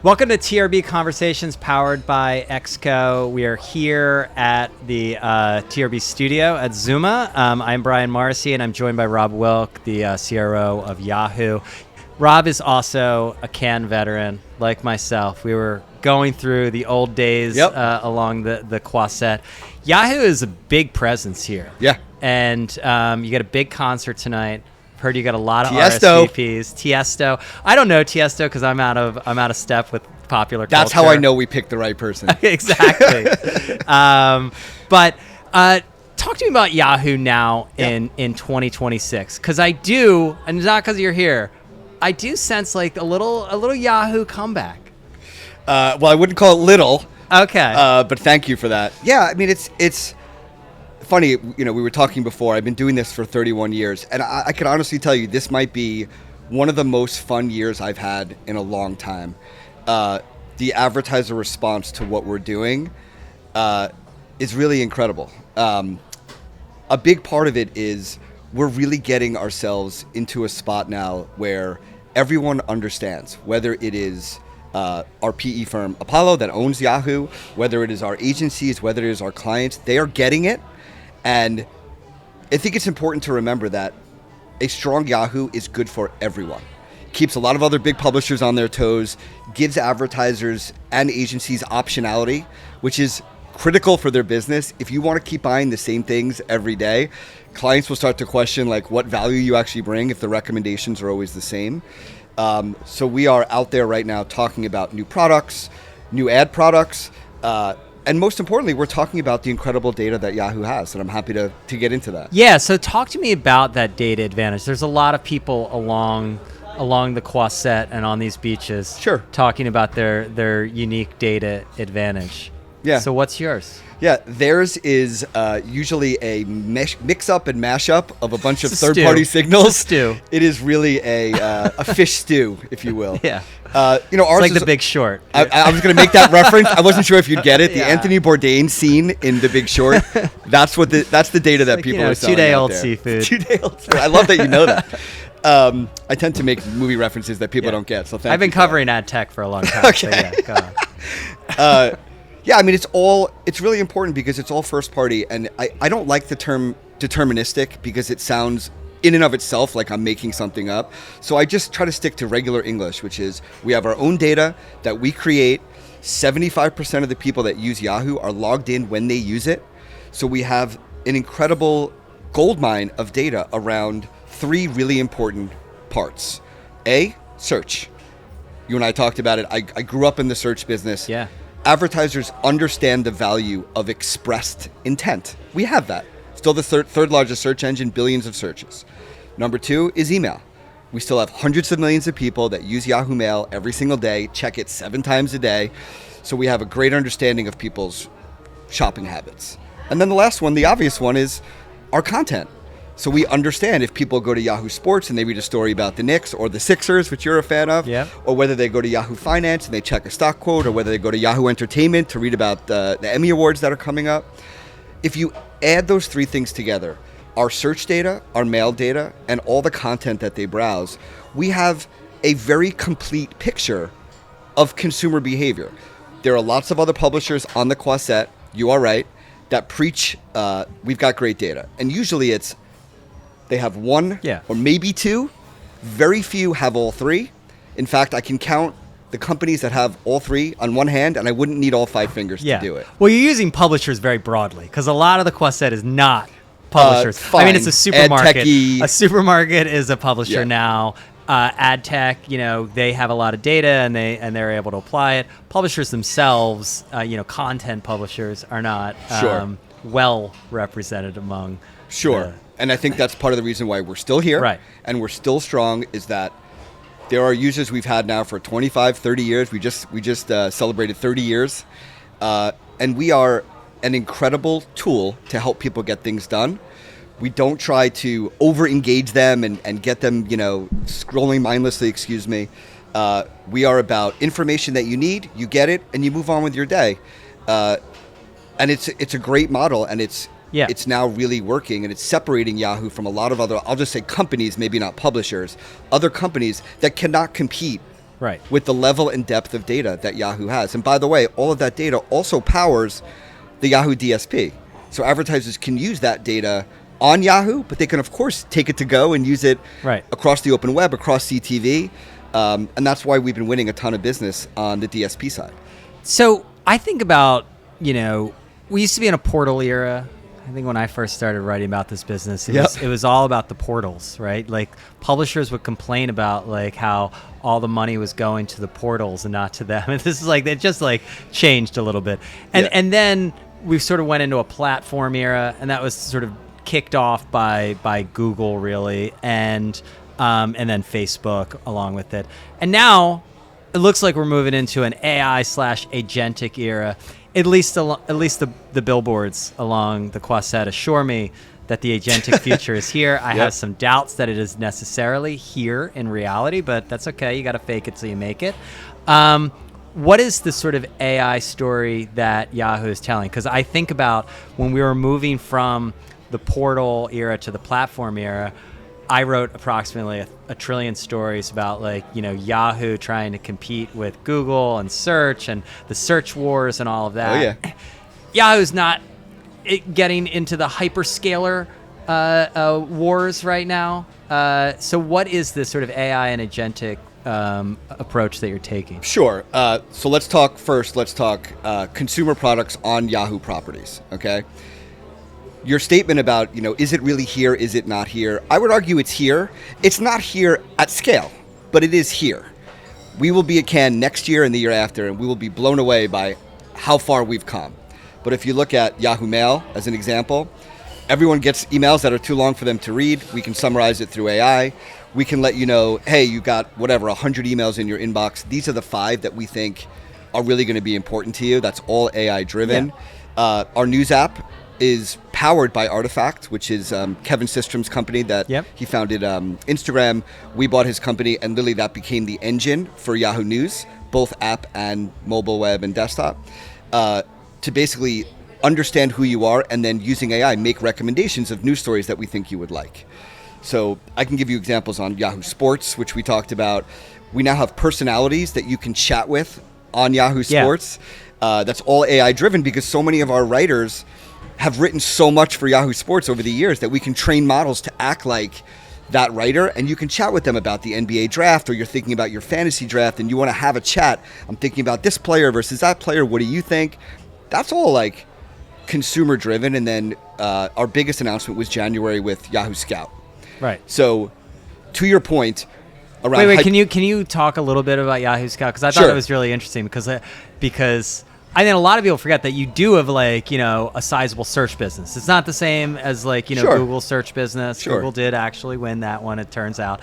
Welcome to TRB Conversations powered by XCO. We are here at the TRB studio at Zuma. I'm Brian Morrissey, and I'm joined by Rob Wilk, the CRO of Yahoo. Rob is also a Cannes veteran, like myself. We were going through the old days along the Quaset. Yahoo is a big presence here. Yeah. And you got a big concert tonight. Heard you got a lot of Tiesto. RSVPs. Tiesto. I don't know Tiesto because I'm out of step with popular culture. That's how I know we picked the right person. Exactly. But talk to me about Yahoo now in 2026, because I do, and not because you're here, I do sense like a little Yahoo comeback. Well, I wouldn't call it little. Okay. But thank you for that. Yeah, I mean, it's funny, we were talking before. I've been doing this for 31 years, and I can honestly tell you this might be one of the most fun years I've had in a long time. The advertiser response to what we're doing is really incredible. A big part of it is we're really getting ourselves into a spot now where everyone understands, whether it is our PE firm Apollo that owns Yahoo, whether it is our agencies, whether it is our clients, they are getting it. And I think it's important to remember that a strong Yahoo is good for everyone. Keeps a lot of other big publishers on their toes, gives advertisers and agencies optionality, which is critical for their business. If you want to keep buying the same things every day, clients will start to question like what value you actually bring if the recommendations are always the same. So we are out there right now talking about new products, new ad products, and most importantly, we're talking about the incredible data that Yahoo has, and I'm happy to get into that. Yeah, so talk to me about that data advantage. There's a lot of people along the Quaset and on these beaches talking about their unique data advantage. Yeah. So what's yours? Yeah, theirs is usually a mix-up and mash-up of a bunch of third-party signals. It's a stew. It is really a fish stew, if you will. Yeah. Ours it's like is The Big Short. I was going to make that reference. I wasn't sure if you'd get it. The Anthony Bourdain scene in The Big Short. That's the data that people are selling 2-day-old out there. seafood. 2-day-old seafood. I love that you know that. I tend to make movie references that people don't get. So thank you. I've been covering ad tech for a long time. Okay. So yeah, go on. Yeah, I mean, it's really important because it's all first party. And I don't like the term deterministic because it sounds in and of itself like I'm making something up. So I just try to stick to regular English, which is we have our own data that we create. 75% of the people that use Yahoo are logged in when they use it. So we have an incredible goldmine of data around 3 really important parts. A, search. You and I talked about it. I grew up in the search business. Yeah. Advertisers understand the value of expressed intent. We have that. Still the third largest search engine, billions of searches. Number 2 is email. We still have hundreds of millions of people that use Yahoo Mail every single day, check it 7 times a day. So we have a great understanding of people's shopping habits. And then the last one, the obvious one, is our content. So we understand if people go to Yahoo Sports and they read a story about the Knicks or the Sixers, which you're a fan of, or whether they go to Yahoo Finance and they check a stock quote, or whether they go to Yahoo Entertainment to read about the Emmy Awards that are coming up. If you add those 3 things together, our search data, our mail data, and all the content that they browse, we have a very complete picture of consumer behavior. There are lots of other publishers on the Quaset, you are right, that preach we've got great data. And usually they have 1 or maybe 2. Very few have all 3. In fact, I can count the companies that have all 3 on one hand, and I wouldn't need all 5 fingers to do it. Well, you're using publishers very broadly because a lot of the Quaset is not publishers. Fine. I mean, it's a supermarket. Ad-techy. A supermarket is a publisher now. Ad tech, they have a lot of data and they're able to apply it. Publishers themselves, content publishers are not well represented among. And I think that's part of the reason why we're still here. Right. And we're still strong is that there are users we've had now for 25, 30 years. We just celebrated 30 years. And we are an incredible tool to help people get things done. We don't try to over-engage them and get them, scrolling mindlessly, We are about information that you need, you get it, and you move on with your day. And it's a great model, and it's now really working, and it's separating Yahoo from a lot of other, I'll just say companies, maybe not publishers, other companies that cannot compete Right. with the level and depth of data that Yahoo has. And by the way, all of that data also powers the Yahoo DSP. So advertisers can use that data on Yahoo, but they can, of course, take it to go and use it across the open web, across CTV. And that's why we've been winning a ton of business on the DSP side. So I think about, we used to be in a portal era. I think when I first started writing about this business, it was all about the portals, right? Like publishers would complain about like how all the money was going to the portals and not to them. And this is like, it just like changed a little bit. And then we sort of went into a platform era, and that was sort of kicked off by Google really, and then Facebook along with it. And now it looks like we're moving into an AI/agentic era. At least the billboards along the Quaset assure me that the agentic future is here. I have some doubts that it is necessarily here in reality, but that's okay. You got to fake it till you make it. What is the sort of AI story that Yahoo is telling? Because I think about when we were moving from the portal era to the platform era, I wrote approximately a trillion stories about Yahoo trying to compete with Google and search and the search wars and all of that. Oh, yeah. Yahoo's not getting into the hyperscaler wars right now. So what is this sort of AI and agentic approach that you're taking? Sure. So let's talk consumer products on Yahoo properties, okay? Your statement about, is it really here? Is it not here? I would argue it's here. It's not here at scale, but it is here. We will be at Cannes next year and the year after, and we will be blown away by how far we've come. But if you look at Yahoo Mail as an example, everyone gets emails that are too long for them to read. We can summarize it through AI. We can let you know, hey, you got 100 emails in your inbox. These are the 5 that we think are really going to be important to you. That's all AI driven. Yeah. Our news app is powered by Artifact, which is Kevin Systrom's company that he founded Instagram. We bought his company, and literally that became the engine for Yahoo News, both app and mobile web and desktop, to basically understand who you are and then using AI make recommendations of news stories that we think you would like. So I can give you examples on Yahoo Sports, which we talked about. We now have personalities that you can chat with on Yahoo Sports. That's all AI driven because so many of our writers have written so much for Yahoo Sports over the years that we can train models to act like that writer, and you can chat with them about the NBA draft, or you're thinking about your fantasy draft and you want to have a chat. I'm thinking about this player versus that player. What do you think? That's all like consumer driven. And then our biggest announcement was January with Yahoo Scout. Right. So to your point around... Wait, can you talk a little bit about Yahoo Scout? Because I thought it was really interesting because I think a lot of people forget that you do have a sizable search business. It's not the same as Google's search business. Sure. Google did actually win that one, it turns out.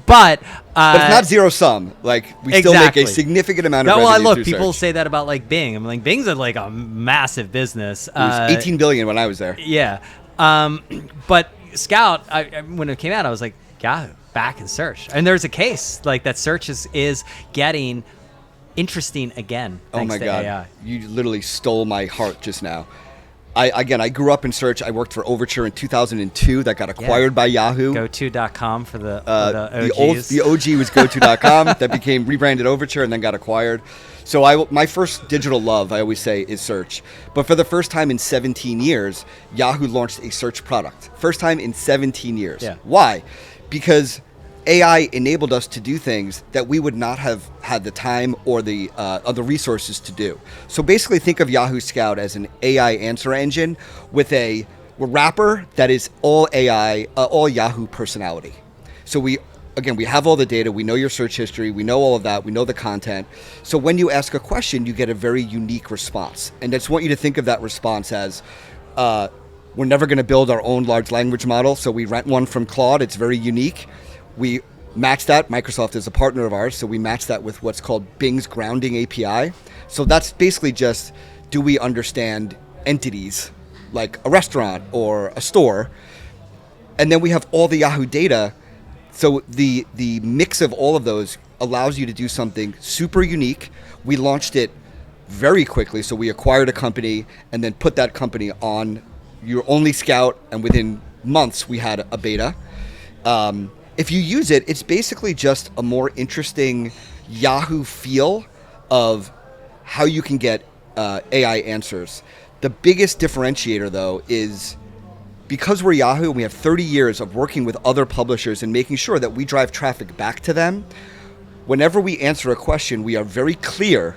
But it's not zero sum. We still make a significant amount of revenue through people search. say that about Bing. I'm like, Bing's a massive business. It was $18 billion when I was there. Yeah. But Scout, when it came out, I was like, Yahoo, back in search. And there's a case that search is getting interesting again, thanks to AI. You literally stole my heart just now. I grew up in search. I worked for Overture in 2002. That got acquired by Yahoo. GoTo.com for the OGs. The OG was GoTo.com. That became rebranded Overture and then got acquired. So my first digital love, I always say, is search. But for the first time in 17 years, Yahoo launched a search product. First time in 17 years. Yeah. Why? Because AI enabled us to do things that we would not have had the time or the resources to do. So basically think of Yahoo Scout as an AI answer engine with a wrapper that is all AI, all Yahoo personality. So we have all the data, we know your search history, we know all of that, we know the content. So when you ask a question, you get a very unique response. And I just want you to think of that response as, we're never going to build our own large language model, so we rent one from Claude. It's very unique. We match that. Microsoft is a partner of ours, so we match that with what's called Bing's grounding API. So that's basically just, do we understand entities like a restaurant or a store? And then we have all the Yahoo data. So the mix of all of those allows you to do something super unique. We launched it very quickly. So we acquired a company and then put that company on your only Scout, and within months we had a beta. if you use it, it's basically just a more interesting Yahoo feel of how you can get AI answers. The biggest differentiator, though, is because we're Yahoo and we have 30 years of working with other publishers and making sure that we drive traffic back to them, whenever we answer a question, we are very clear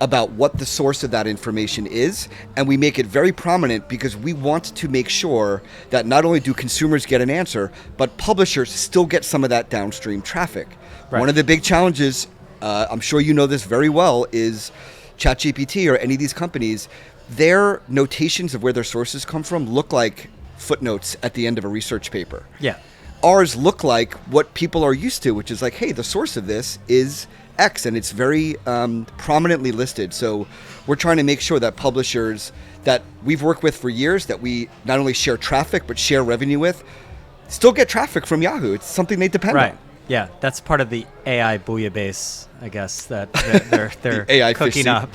about what the source of that information is, and we make it very prominent because we want to make sure that not only do consumers get an answer, but publishers still get some of that downstream traffic. Right. One of the big challenges, I'm sure you know this very well, is ChatGPT or any of these companies, their notations of where their sources come from look like footnotes at the end of a research paper. Yeah. Ours look like what people are used to, which is like, hey, the source of this is X, and it's very prominently listed. So we're trying to make sure that publishers that we've worked with for years, that we not only share traffic but share revenue with, still get traffic from Yahoo. It's something they depend on. Right. Yeah, that's part of the AI bouillabaisse, I guess, that they're AI cooking fish up.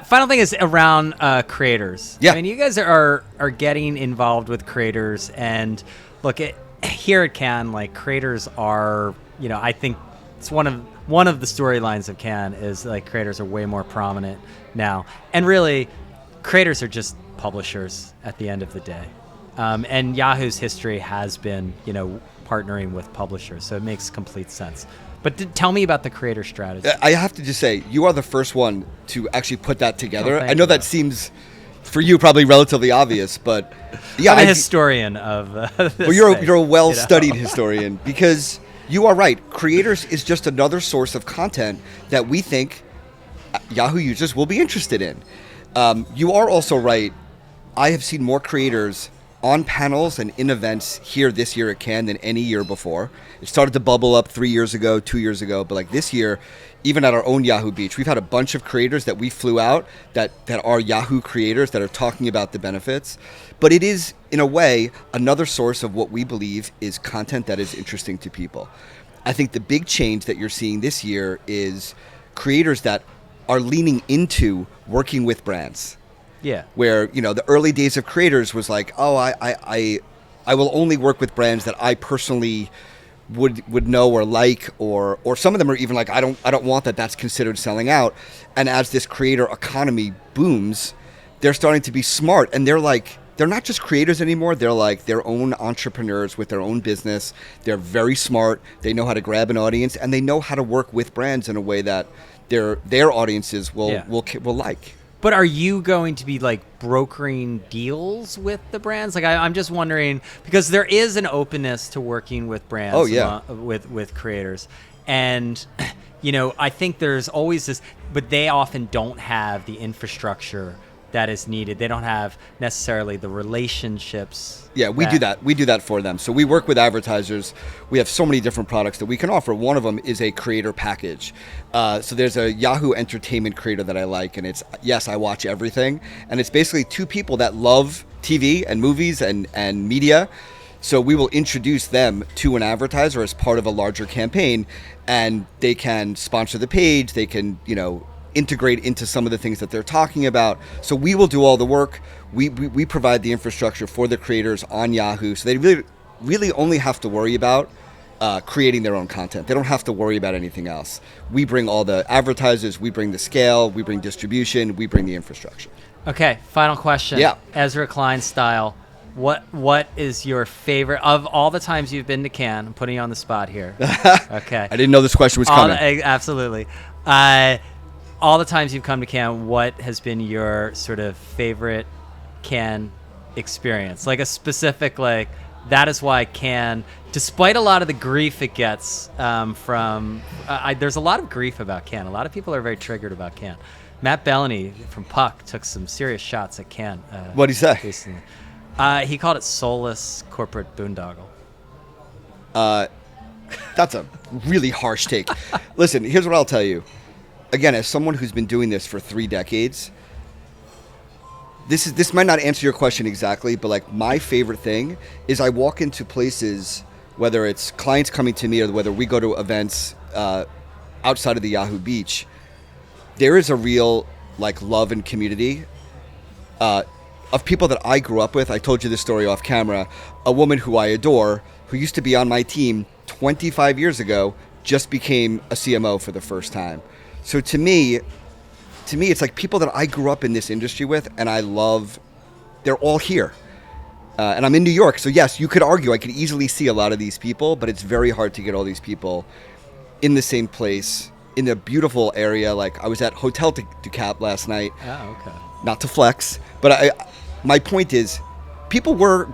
Final thing is around creators. Yeah. I mean, you guys are getting involved with creators, and look, here at Cannes, like, creators are, I think it's one of the storylines of Cannes is like creators are way more prominent now, and really, creators are just publishers at the end of the day. And Yahoo's history has been, partnering with publishers, so it makes complete sense. But tell me about the creator strategy. I have to just say, you are the first one to actually put that together. Oh, I know that seems, for you, probably relatively obvious, but yeah, I'm a historian of this. Well, you're a well-studied historian, because you are right. Creators is just another source of content that we think Yahoo users will be interested in. You are also right. I have seen more creators on panels and in events here this year at Cannes than any year before. It started to bubble up 3 years ago, 2 years ago, but like this year, even at our own Yahoo Beach, we've had a bunch of creators that we flew out that are Yahoo creators that are talking about the benefits. But it is, in a way, another source of what we believe is content that is interesting to people. I think the big change that you're seeing this year is creators that are leaning into working with brands. Yeah. Where, the early days of creators was like, oh, I will only work with brands that I personally would know or like, or some of them are even like, I don't want that. That's considered selling out. And as this creator economy booms, they're starting to be smart, and they're not just creators anymore. They're like their own entrepreneurs with their own business. They're very smart. They know how to grab an audience, and they know how to work with brands in a way that their audiences will like. But are you going to be like brokering deals with the brands? Like, I'm just wondering, because there is an openness to working with brands. Oh, yeah. With creators. And, I think there's always this, but they often don't have the infrastructure that is needed. They don't have necessarily the relationships. Yeah, we do that. We do that for them. So we work with advertisers. We have so many different products that we can offer. One of them is a creator package. So there's a Yahoo Entertainment creator that I like, and it's Yes, I Watch Everything. And it's basically two people that love TV and movies and media. So we will introduce them to an advertiser as part of a larger campaign, and they can sponsor the page. They can, integrate into some of the things that they're talking about. So we will do all the work. We provide the infrastructure for the creators on Yahoo, so they really only have to worry about creating their own content. They don't have to worry about anything else. We bring all the advertisers, we bring the scale, we bring distribution, we bring the infrastructure. Okay, final question. Yeah. Ezra Klein style, what is your favorite, of all the times you've been to Cannes? I'm putting you on the spot here. Okay. I didn't know this question was coming. Absolutely. All the times you've come to Cannes, what has been your sort of favorite Cannes experience? Like a specific, like, that is why Cannes, despite a lot of the grief it gets there's a lot of grief about Cannes. A lot of people are very triggered about Cannes. Matt Bellany from Puck took some serious shots at Cannes. What'd he say? Recently. He called it soulless corporate boondoggle. That's a really harsh take. Listen, here's what I'll tell you. Again, as someone who's been doing this for 3 decades, this might not answer your question exactly, but like my favorite thing is I walk into places, whether it's clients coming to me or whether we go to events outside of the Yahoo Beach, there is a real like love and community of people that I grew up with. I told you this story off camera. A woman who I adore, who used to be on my team, 25 years ago just became a CMO for the first time. So to me, it's like people that I grew up in this industry with, and I love, they're all here. And I'm in New York, so yes, you could argue I could easily see a lot of these people, but it's very hard to get all these people in the same place, in a beautiful area. Like I was at Hotel du Cap last night. Oh, okay. Not to flex, but my point is, people were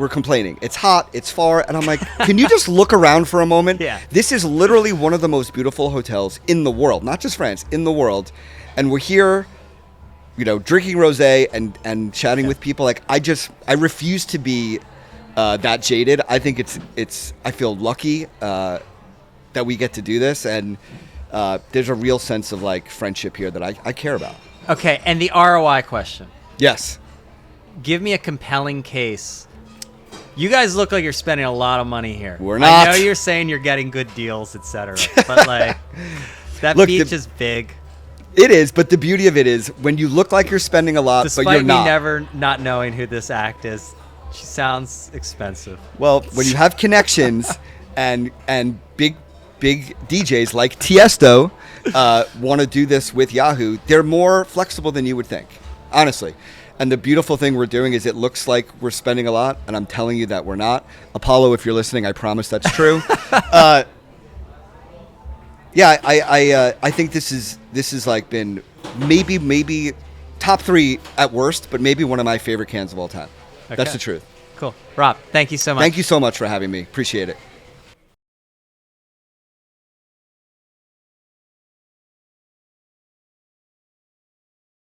complaining. It's hot, it's far, and I'm like, can you just look around for a moment? Yeah. This is literally one of the most beautiful hotels in the world, not just France, in the world, and we're here, drinking rosé and chatting with people. Like I refuse to be that jaded. I think I feel lucky that we get to do this, and there's a real sense of like friendship here that I care about. Okay, and the ROI question. Yes. Give me a compelling case. You guys look like you're spending a lot of money here. We're not. I know you're saying you're getting good deals, etc. But like that beach is big. It is, but the beauty of it is when you look like you're spending a lot, Despite but you're not. me never not knowing who this act is, she sounds expensive. Well, when you have connections and big DJs like Tiesto want to do this with Yahoo, they're more flexible than you would think, honestly. And the beautiful thing we're doing is it looks like we're spending a lot, and I'm telling you that we're not. Apollo, if you're listening, I promise that's true. Yeah, I think this is like been maybe top 3 at worst, but maybe one of my favorite cans of all time. Okay. That's the truth. Cool. Rob, thank you so much. Thank you so much for having me. Appreciate it.